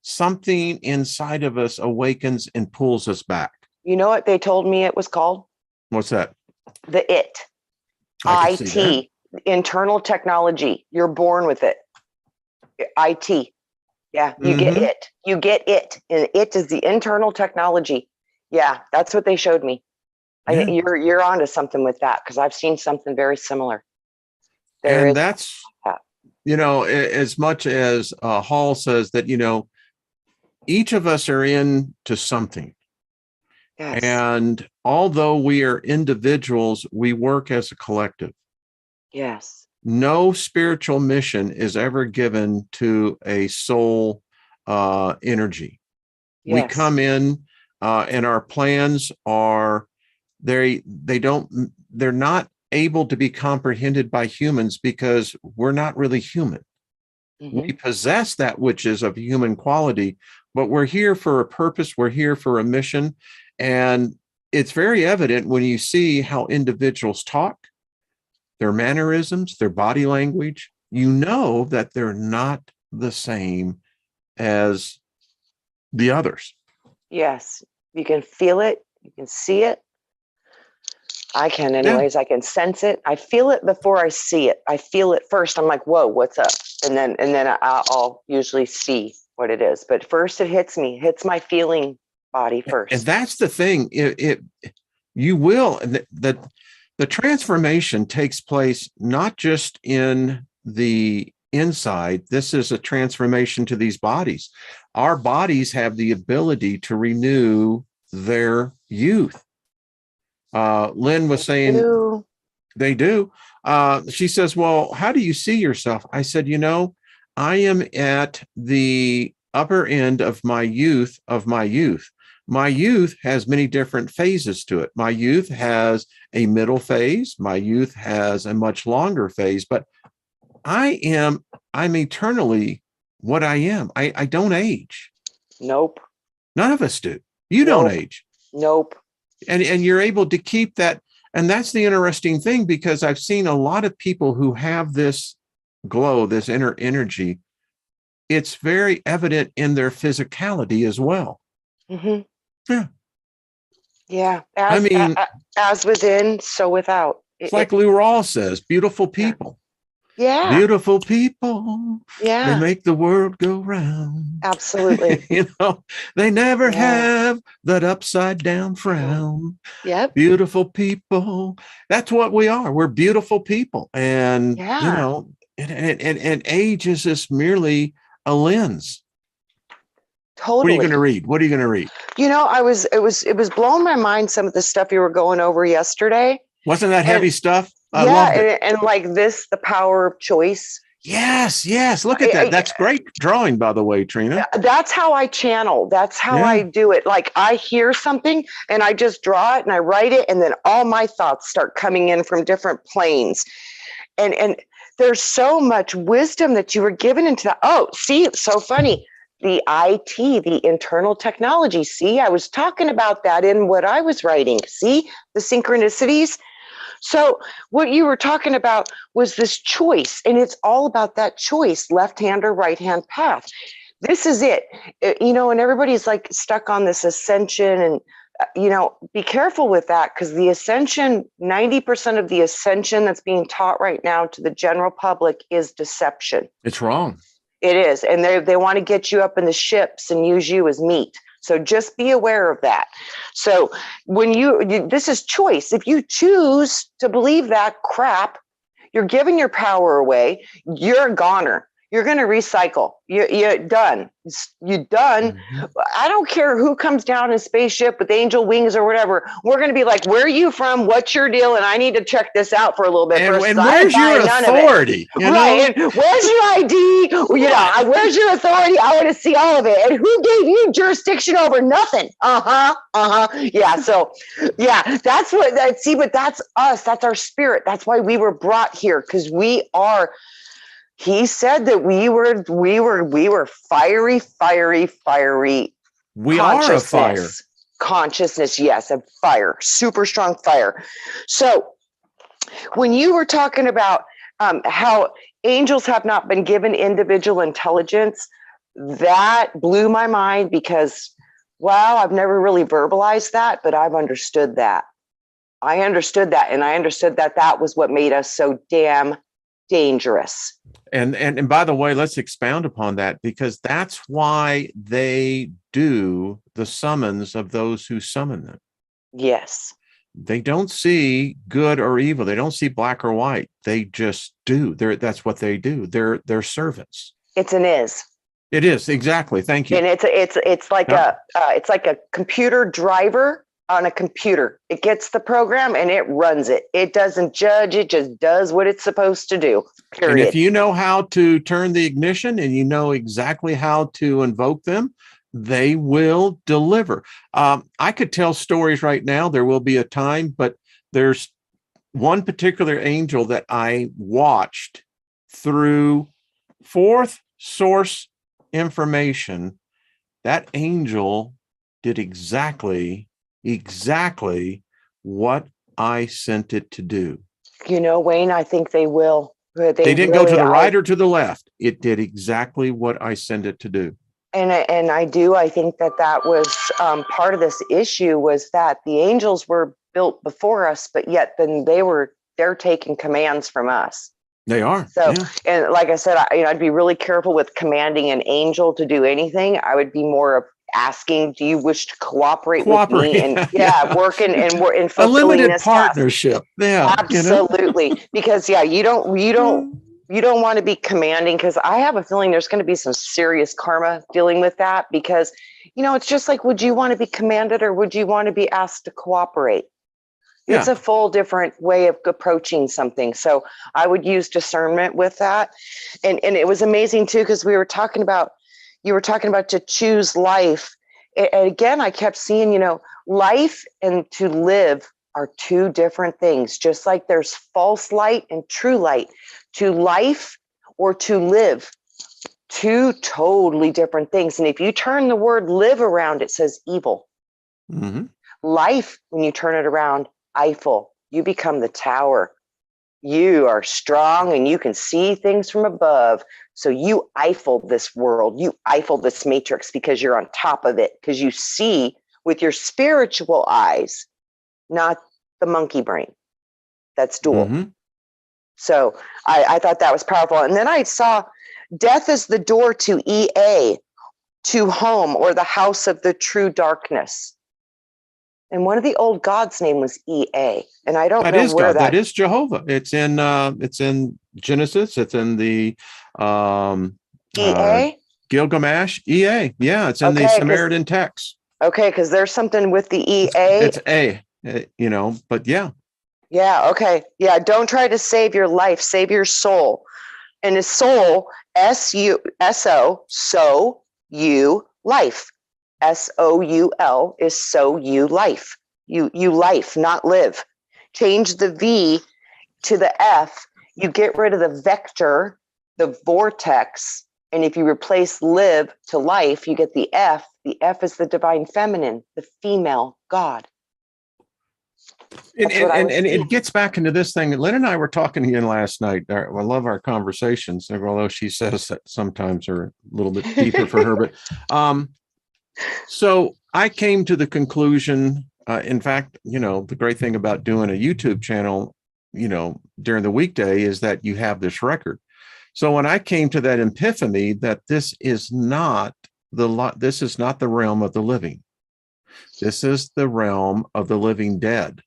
something inside of us awakens and pulls us back. You know what they told me it was called? What's that? The IT. IT, internal technology. You're born with it. IT. Yeah, you get it. You get it. And it is the internal technology. Yeah, that's what they showed me. Yeah. You're onto something with that because I've seen something very similar. That's as much as Hall says that each of us are into something. Yes. And although we are individuals, we work as a collective. Yes. No spiritual mission is ever given to a soul energy. Yes. We come in and our plans are they're not able to be comprehended by humans because we're not really human. Mm-hmm. We possess that which is of human quality, but we're here for a purpose. We're here for a mission. And it's very evident when you see how individuals talk, their mannerisms, their body language, you know that they're not the same as the others. Yes. You can feel it. You can see it. I can anyways. I can sense it. I feel it before I see it. I feel it first. I'm like, whoa, what's up? And then I'll usually see what it is. But first it hits me, hits my feeling body first. And that's the thing. You will, the transformation takes place not just in the inside. This is a transformation to these bodies. Our bodies have the ability to renew their youth. Lynn was saying they do. She says, well, how do you see yourself? I said, I am at the upper end of my youth. My youth has many different phases to it. My youth has a middle phase. My youth has a much longer phase, but I'm eternally what I am. I don't age. Nope. None of us do. You don't age. Nope. And you're able to keep that. And that's the interesting thing, because I've seen a lot of people who have this glow, this inner energy. It's very evident in their physicality as well. Mm-hmm. Yeah. Yeah. As within, so without. It's like Lou Rawls says, beautiful people. Yeah. Beautiful people. Yeah. They make the world go round. Absolutely. They never have that upside down frown. Yep. Beautiful people. That's what we are. We're beautiful people. And, and age is just merely a lens. Totally. What are you going to read? It was blowing my mind, some of the stuff you were going over yesterday. Wasn't that heavy stuff? I loved it. And like this, the power of choice. Yes. Look at that. That's great drawing, by the way, Trina. That's how I channel. That's how I do it. Like I hear something and I just draw it and I write it. And then all my thoughts start coming in from different planes. And there's so much wisdom that you were given into that. Oh, see, it's so funny. The IT, the internal technology. See, I was talking about that in what I was writing. See, the synchronicities. So what you were talking about was this choice, and it's all about that choice, left hand or right hand path. This is it, and everybody's like stuck on this ascension, and, be careful with that, because the ascension, 90% of the ascension that's being taught right now to the general public is deception. It's wrong. It is. And they want to get you up in the ships and use you as meat. So just be aware of that. So when this is choice. If you choose to believe that crap, you're giving your power away. You're a goner. You're going to recycle. You're done. You're done. Mm-hmm. I don't care who comes down in a spaceship with angel wings or whatever. We're going to be like, where are you from? What's your deal? And I need to check this out for a little bit. And where's your authority? Right. And where's your ID? Where's your authority? I want to see all of it. And who gave you jurisdiction over nothing? Yeah. So, that's what. See, but that's us. That's our spirit. That's why we were brought here, because we are. He said that we were fiery. We are a fire. Consciousness, yes, a fire, super strong fire. So when you were talking about how angels have not been given individual intelligence, that blew my mind, because, I've never really verbalized that, but I've understood that. I understood that, and I understood that that was what made us so damn dangerous. And by the way, let's expound upon that, because that's why they do the summons of those who summon them. Yes. They don't see good or evil. They don't see black or white. They just do. That's what they do. They're servants. It's an is. It is, exactly. Thank you. And it's like a computer driver on a computer. It gets the program and it runs it. It doesn't judge. It just does what it's supposed to do. Period. And if you know how to turn the ignition and you know exactly how to invoke them, they will deliver. I could tell stories right now. There will be a time, but there's one particular angel that I watched through fourth source information. That angel did exactly exactly what I sent it to do. Wayne, I think they will. They didn't go to the right or to the left. It did exactly what I sent it to do. And I think that was part of this issue, was that the angels were built before us, but yet then they're taking commands from us. They are. So, yeah. And like I said, I'd be really careful with commanding an angel to do anything. I would be more of asking, do you wish to cooperate with me? And working and fulfilling a limited this partnership. task. Yeah, Absolutely. Because you don't want to be commanding, because I have a feeling there's going to be some serious karma dealing with that, because it's just like, would you want to be commanded, or would you want to be asked to cooperate? It's a full different way of approaching something. So I would use discernment with that. And it was amazing too, because you were talking about to choose life. And again, I kept seeing, life and to live are two different things, just like there's false light and true light. To life or to live, two totally different things. And if you turn the word live around, it says evil. Mm-hmm. Life, when you turn it around, Eiffel, you become the tower. You are strong and you can see things from above. So you Eiffel this world, you Eiffel this matrix, because you're on top of it, because you see with your spiritual eyes, not the monkey brain. That's dual. Mm-hmm. So I thought that was powerful. And then I saw death is the door to EA, to home, or the house of the true darkness. And one of the old gods' name was EA, and I don't know where that is Jehovah. It's in Genesis. It's in the EA, Gilgamesh. EA, yeah, it's in the Samaritan text. Okay, because there's something with the EA. It's A, but yeah. Yeah. Okay. Yeah. Don't try to save your life. Save your soul. And his soul, SO, so you life. SOUL is so you life. You life, not live. Change the V to the F. You get rid of the vector, the vortex. And if you replace live to life, you get the F. The F is the divine feminine, the female God. And it gets back into this thing. Lynn and I were talking again last night. I love our conversations, although she says that sometimes are a little bit deeper for her. But so I came to the conclusion, in fact, the great thing about doing a YouTube channel, during the weekday is that you have this record. So when I came to that epiphany that this is not the realm of the living. This is the realm of the living dead.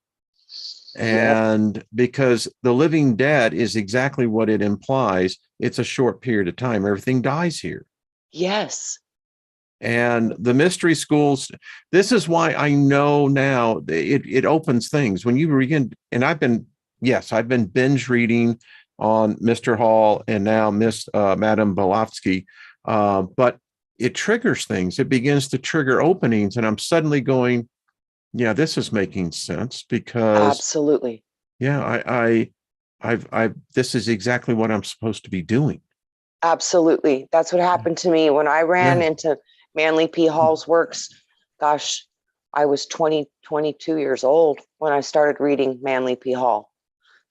And because the living dead is exactly what it implies, it's a short period of time. Everything dies here. Yes. And the mystery schools, this is why I know now it opens things. When you begin, and I've been binge reading on Mr. Hall and now Madame Blavatsky, but it triggers things. It begins to trigger openings, and I'm suddenly going, yeah, this is making sense, because absolutely. Yeah, I've this is exactly what I'm supposed to be doing. Absolutely. That's what happened to me when I ran into Manly P. Hall's works. Gosh, I was 22 years old when I started reading Manly P. Hall.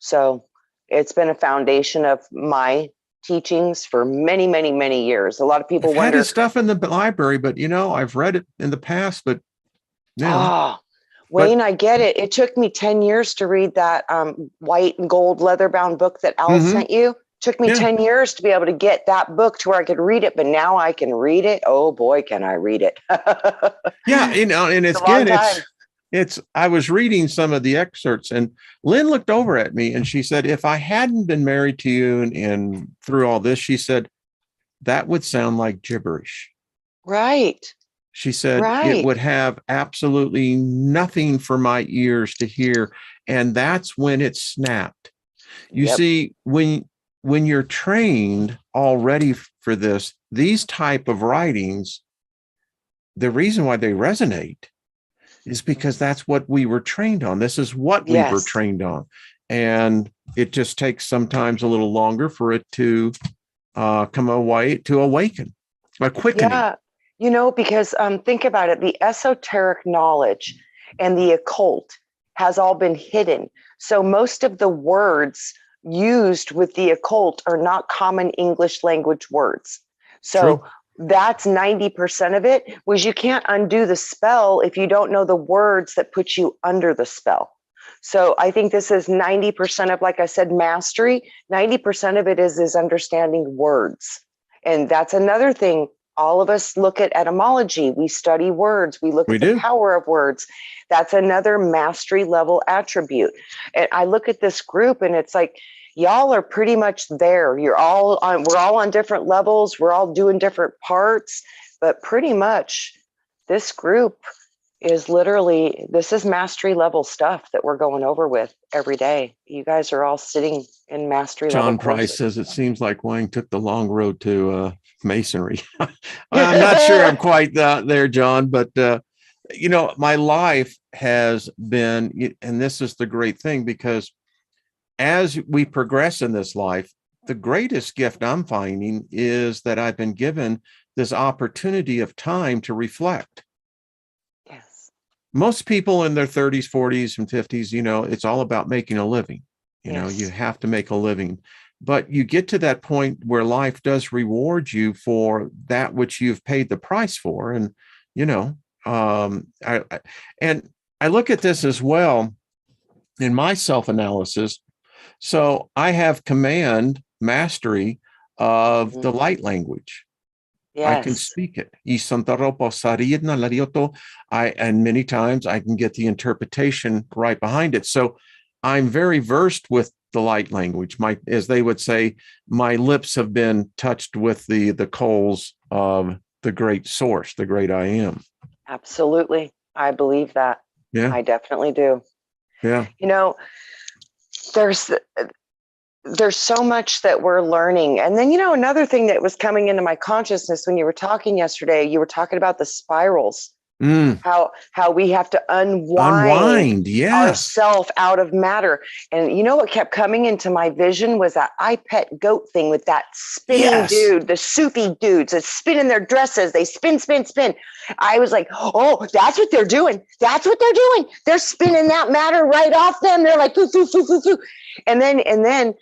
So it's been a foundation of my teachings for many, many, many years. A lot of people wonder. I've had his stuff in the library, but I've read it in the past, but Wayne, I get it. It took me 10 years to read that white and gold leather-bound book that Al sent you. Took me 10 years to be able to get that book to where I could read it, but now I can read it. Oh boy, can I read it. And it's good. I was reading some of the excerpts, and Lynn looked over at me and she said, if I hadn't been married to you and through all this, she said, that would sound like gibberish. Right. She said, it would have absolutely nothing for my ears to hear. And that's when it snapped. You see, when you're trained already for this, these type of writings, the reason why they resonate is because that's what we were trained on. This is what we were trained on. And it just takes sometimes a little longer for it to come away, to awaken, a quickening. Yeah. Because think about it, the esoteric knowledge, and the occult has all been hidden. So most of the words used with the occult are not common English language words. So True. that's 90% of it, was you can't undo the spell if you don't know the words that put you under the spell. So I think this is 90% of, like I said, mastery. 90% of it is understanding words. And that's another thing. All of us look at etymology. We study words. We look We at the do. power of words. That's another mastery level attribute. And I look at this group and it's like, y'all are pretty much there. We're all on different levels. We're all doing different parts, but pretty much this group is literally, this is mastery level stuff that we're going over with every day. You guys are all sitting in mastery level John Price courses. says it seems like Wang took the long road to masonry. I'm not sure I'm quite there, John, but my life has been, and this is the great thing, because as we progress in this life, the greatest gift I'm finding is that I've been given this opportunity of time to reflect. Yes. Most people in their 30s, 40s, and 50s, it's all about making a living. Yes. You have to make a living, but you get to that point where life does reward you for that which you've paid the price for. And, I look at this as well in my self-analysis. So I have command mastery of the light language. Yes. I can speak it. And many times I can get the interpretation right behind it. So I'm very versed with the light language. As they would say, my lips have been touched with the coals of the great source, the great I am. Absolutely. I believe that. Yeah. I definitely do. Yeah. There's so much that we're learning. And then, another thing that was coming into my consciousness when you were talking yesterday, you were talking about the spirals, how we have to unwind yes, ourself out of matter. And what kept coming into my vision was that I pet goat thing with that spinning dude, the Sufi dudes that spin in their dresses. They spin, spin, spin. I was like, oh, that's what they're doing. That's what they're doing. They're spinning that matter right off them. They're like, foo, foo, foo, foo, foo. And then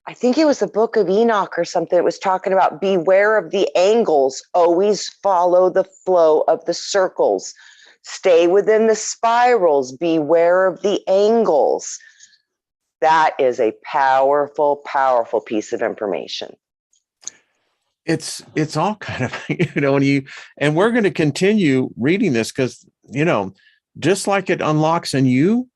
I think it was the Book of Enoch or something. It was talking about beware of the angles. Always follow the flow of the circles. Stay within the spirals. Beware of the angles. That is a powerful, powerful piece of information. It's all kind of, and we're going to continue reading this because, just like it unlocks in you,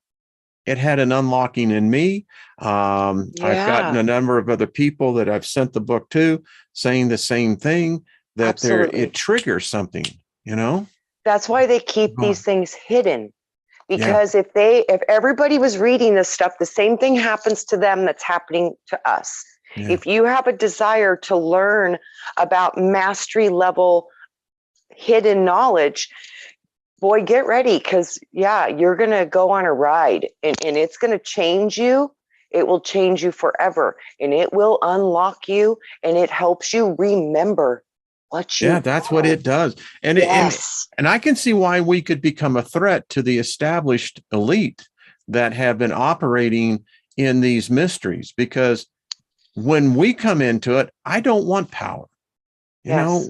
it had an unlocking in me. I've gotten a number of other people that I've sent the book to saying the same thing, that it triggers something, That's why they keep these things hidden, because if everybody was reading this stuff, the same thing happens to them that's happening to us. Yeah. If you have a desire to learn about mastery level hidden knowledge, boy, get ready, because you're going to go on a ride and it's going to change you. It will change you forever, and it will unlock you, and it helps you remember what you that's what it does. And and I can see why we could become a threat to the established elite that have been operating in these mysteries, because when we come into it, I don't want power.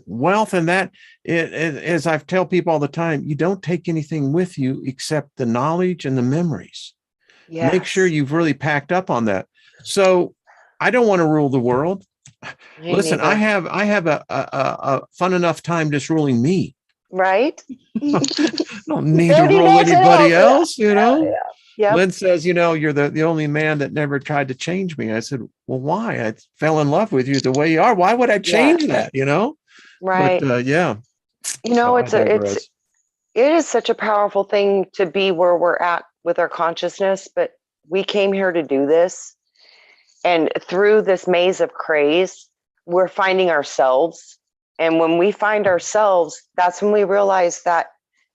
Wealth, and that, as I tell people all the time, you don't take anything with you except the knowledge and the memories. Yes. Make sure you've really packed up on that. So I don't want to rule the world. Listen, I have a fun enough time just ruling me. Right. Don't need to rule anybody else, Yeah. Lynn says, you're the only man that never tried to change me. I said, well, why? I fell in love with you the way you are. Why would I change that? Right. But it is such a powerful thing to be where we're at with our consciousness, but we came here to do this. And through this maze of craze, we're finding ourselves. And when we find ourselves, that's when we realize that,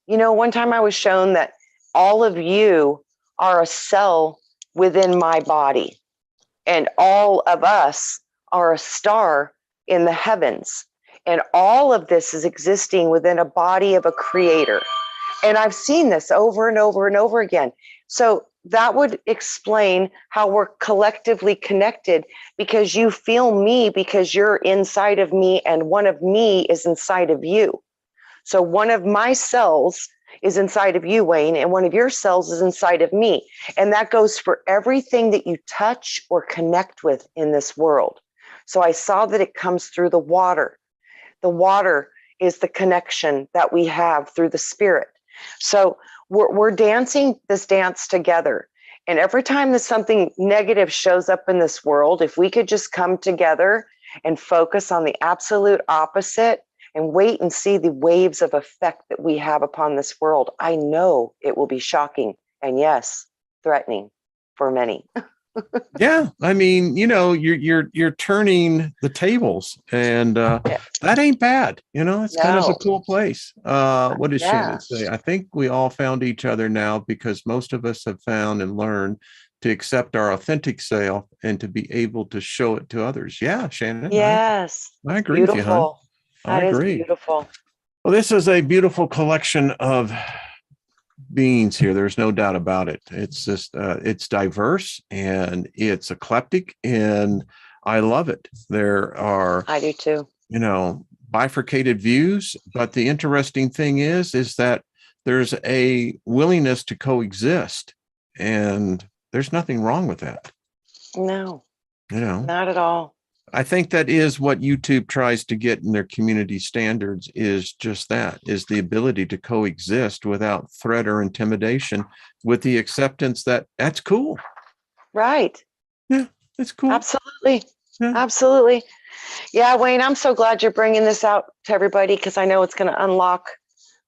one time I was shown that all of you are a cell within my body, and all of us are a star in the heavens. And all of this is existing within a body of a creator. And I've seen this over and over and over again. So that would explain how we're collectively connected, because you feel me because you're inside of me, and one of me is inside of you. So one of my cells is inside of you, Wayne, and one of your cells is inside of me. And that goes for everything that you touch or connect with in this world. So I saw that it comes through the water. The water is the connection that we have through the spirit. So we're dancing this dance together. And every time that something negative shows up in this world, if we could just come together and focus on the absolute opposite and wait and see the waves of effect that we have upon this world, I know it will be shocking and, yes, threatening for many. Yeah, I mean, you're turning the tables, and that ain't bad. It's kind of a cool place. What does Shannon say? I think we all found each other now, because most of us have found and learned to accept our authentic self and to be able to show it to others. Yeah, Shannon. Yes. I agree with you, hon. That is beautiful. Well, this is a beautiful collection of beings here. There's no doubt about it. It's just it's diverse and it's eclectic, and I love it. There are, I do too, bifurcated views, but the interesting thing is that there's a willingness to coexist, and there's nothing wrong with that. No, not at all. I think that is what YouTube tries to get in their community standards, is just that, is the ability to coexist without threat or intimidation, with the acceptance that that's cool. Right. Yeah, it's cool. Absolutely. Yeah. Absolutely. Yeah, Wayne, I'm so glad you're bringing this out to everybody, because I know it's going to unlock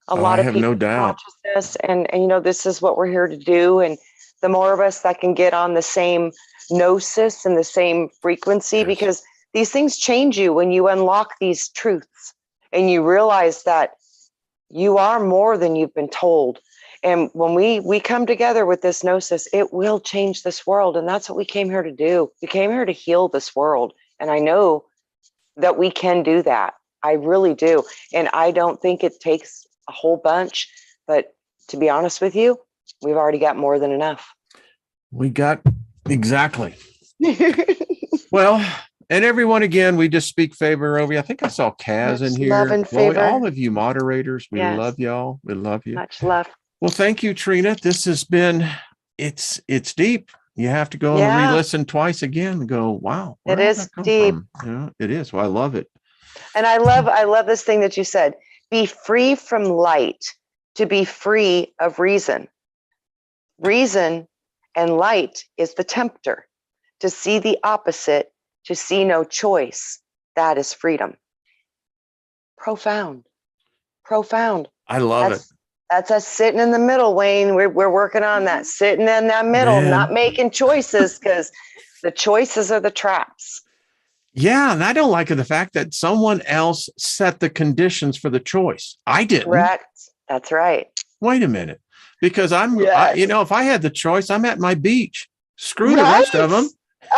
a lot of people's consciousness. And, this is what we're here to do. And the more of us that can get on the same gnosis and the same frequency, because these things change you when you unlock these truths and you realize that you are more than you've been told. And when we come together with this gnosis, it will change this world. And that's what we came here to do. We came here to heal this world. And I know that we can do that. I really do. And I don't think it takes a whole bunch. But to be honest with you, we've already got more than enough. We got exactly. Well, and everyone, again, we just speak favor over you. I think I saw Kaz in here. Love and favor. All of you moderators, we love y'all. We love you. Much love. Well, thank you, Trina. This has been, it's deep. You have to go and re-listen twice again and go, wow. It is deep. It is. Well, I love it. And I love this thing that you said, be free from light to be free of reason. Reason and light is the tempter. To see the opposite, to see no choice, that is freedom. Profound. I love it. That's us sitting in the middle, Wayne. We're working on that, sitting in that middle, not making choices, because the choices are the traps. Yeah, and I don't like the fact that someone else set the conditions for the choice. I didn't. Correct. That's right. Wait a minute. Because if I had the choice, I'm at my beach. Screw the rest of them.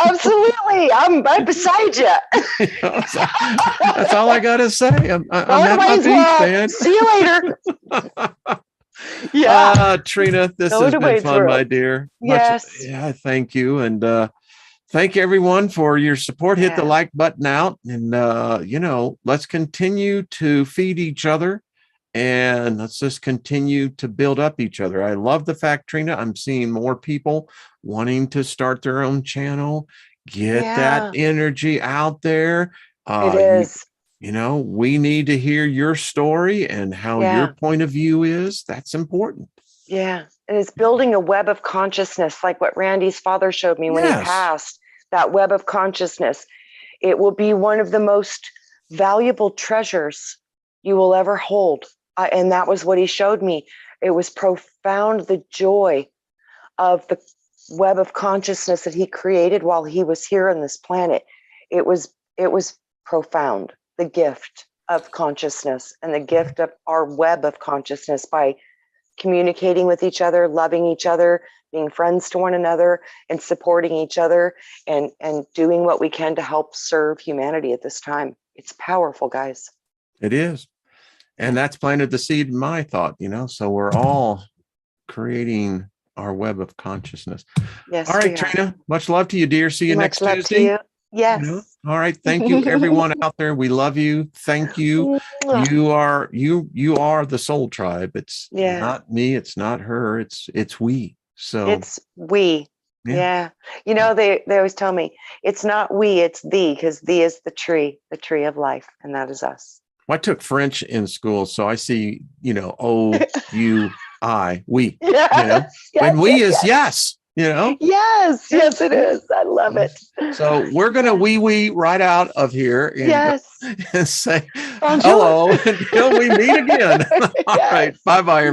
Absolutely. I'm right beside you. That's all I got to say. I'm at my beach, man. See you later. Trina, this has been fun, my dear. Yes. Thank you. And thank everyone for your support. Hit the like button out. And, let's continue to feed each other. And let's just continue to build up each other. I love the fact, Trina, I'm seeing more people wanting to start their own channel, get that energy out there. It is. We need to hear your story and how your point of view is. That's important. Yeah. And it's building a web of consciousness, like what Randy's father showed me when he passed, that web of consciousness. It will be one of the most valuable treasures you will ever hold. And that was what he showed me. It was profound, the joy of the web of consciousness that he created while he was here on this planet. It was profound, the gift of consciousness and the gift of our web of consciousness by communicating with each other, loving each other, being friends to one another, and supporting each other, and doing what we can to help serve humanity at this time. It's powerful, guys. It is. And that's planted the seed in my thought, so we're all creating our web of consciousness. Yes. All right, Trina, much love to you, dear. See you next Much love Tuesday. to you. Yes. All right. Thank you, everyone out there. We love you. Thank you. You are the soul tribe. It's not me. It's not her. It's we. So it's we. Yeah. They always tell me it's not we, it's thee, because thee is the tree of life. And that is us. I took French in school. So I see, O, U, I, we, Yes, and we is yes. Yes, it is. I love it. So we're gonna wee right out of here and say Bonjour. hello until we meet again. All right, bye everybody.